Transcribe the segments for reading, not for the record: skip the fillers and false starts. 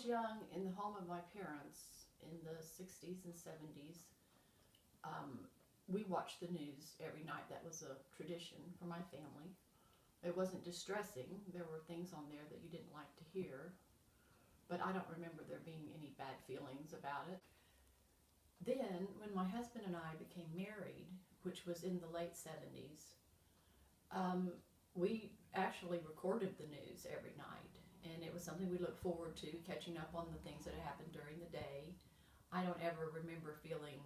was young, in the home of my parents in the 60s and 70s, we watched the news every night. That was a tradition for my family. It wasn't distressing. There were things on there that you didn't like to hear, but I don't remember there being any bad feelings about it. Then, when my husband and I became married, which was in the late 70s, we actually recorded the news every night, and it was something we looked forward to, catching up on the things that had happened during the day. I don't ever remember feeling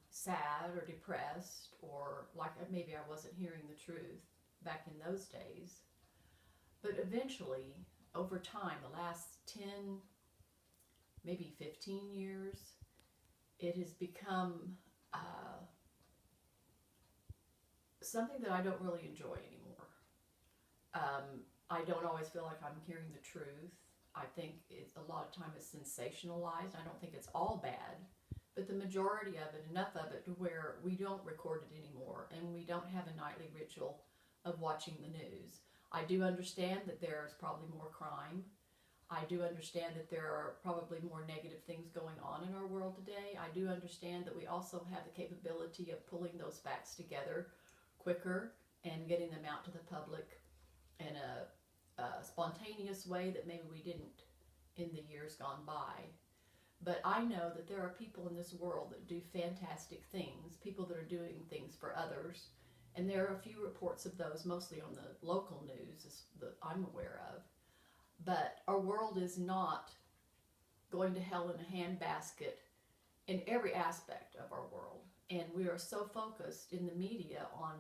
sad or depressed or like maybe I wasn't hearing the truth back in those days. But eventually, over time, the last 10, maybe 15 years, it has become something that I don't really enjoy anymore. I don't always feel like I'm hearing the truth. I think a lot of time it's sensationalized. I don't think it's all bad, but the majority of it, enough of it to where we don't record it anymore, and we don't have a nightly ritual of watching the news. I do understand that there's probably more crime. I do understand that there are probably more negative things going on in our world today. I do understand that we also have the capability of pulling those facts together quicker and getting them out to the public in a spontaneous way that maybe we didn't in the years gone by. But I know that there are people in this world that do fantastic things, people that are doing things for others, and there are a few reports of those, mostly on the local news that I'm aware of. But our world is not going to hell in a handbasket in every aspect of our world. And we are so focused in the media on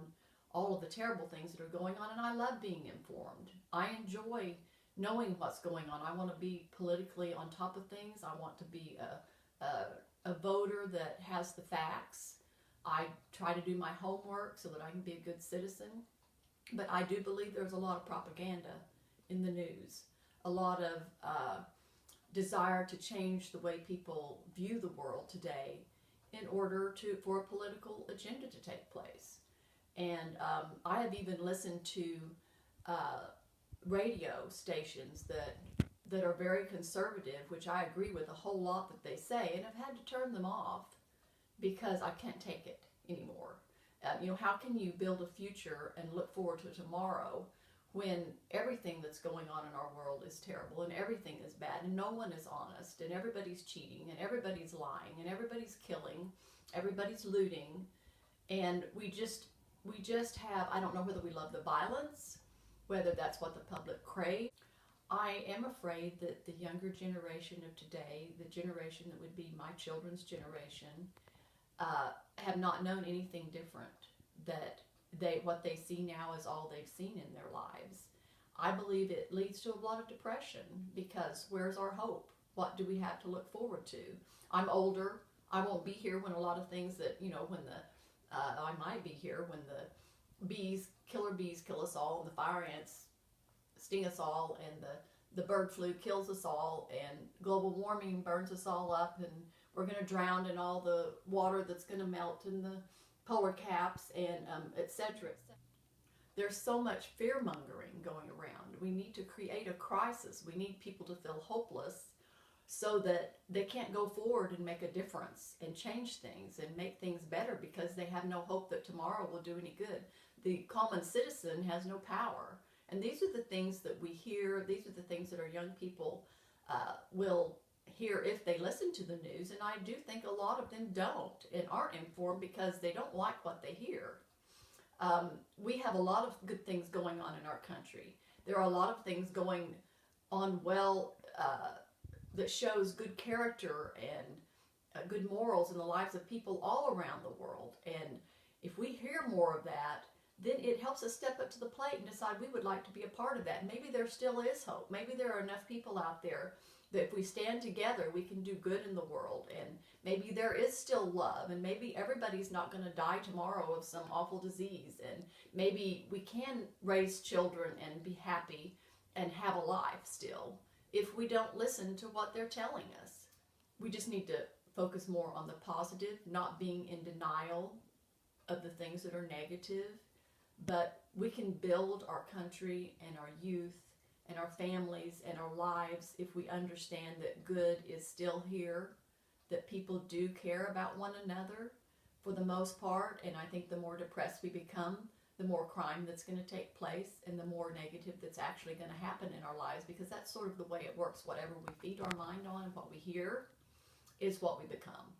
all of the terrible things that are going on, and I love being informed. I enjoy knowing what's going on. I want to be politically on top of things. I want to be a voter that has the facts. I try to do my homework so that I can be a good citizen. But I do believe there's a lot of propaganda in the news, a lot of desire to change the way people view the world today in order for a political agenda to take place. And I have even listened to radio stations that are very conservative, which I agree with a whole lot that they say, and I've had to turn them off because I can't take it anymore. How can you build a future and look forward to tomorrow when everything that's going on in our world is terrible and everything is bad and no one is honest and everybody's cheating and everybody's lying and everybody's killing, everybody's looting, and we just have, I don't know whether we love the violence, whether that's what the public craves. I am afraid that the younger generation of today, the generation that would be my children's generation, have not known anything different, that what they see now is all they've seen in their lives. I believe it leads to a lot of depression because where's our hope? What do we have to look forward to? I'm older. I won't be here when a lot of things that, when I might be here when the killer bees kill us all, and the fire ants sting us all, and the bird flu kills us all, and global warming burns us all up, and we're going to drown in all the water that's going to melt in the polar caps, and etc. There's so much fear-mongering going around. We need to create a crisis. We need people to feel hopeless so that they can't go forward and make a difference and change things and make things better because they have no hope that tomorrow will do any good. The common citizen has no power. And these are the things that we hear. These are the things that our young people will hear if they listen to the news. And I do think a lot of them don't and aren't informed because they don't like what they hear. We have a lot of good things going on in our country. There are a lot of things going on that shows good character and good morals in the lives of people all around the world. And if we hear more of that, then it helps us step up to the plate and decide we would like to be a part of that. Maybe there still is hope. Maybe there are enough people out there that if we stand together, we can do good in the world. And maybe there is still love. And maybe everybody's not going to die tomorrow of some awful disease. And maybe we can raise children and be happy and have a life still if we don't listen to what they're telling us. We just need to focus more on the positive, not being in denial of the things that are negative. But we can build our country and our youth and our families and our lives if we understand that good is still here, that people do care about one another for the most part. And I think the more depressed we become, the more crime that's going to take place and the more negative that's actually going to happen in our lives, because that's sort of the way it works. Whatever we feed our mind on and what we hear is what we become.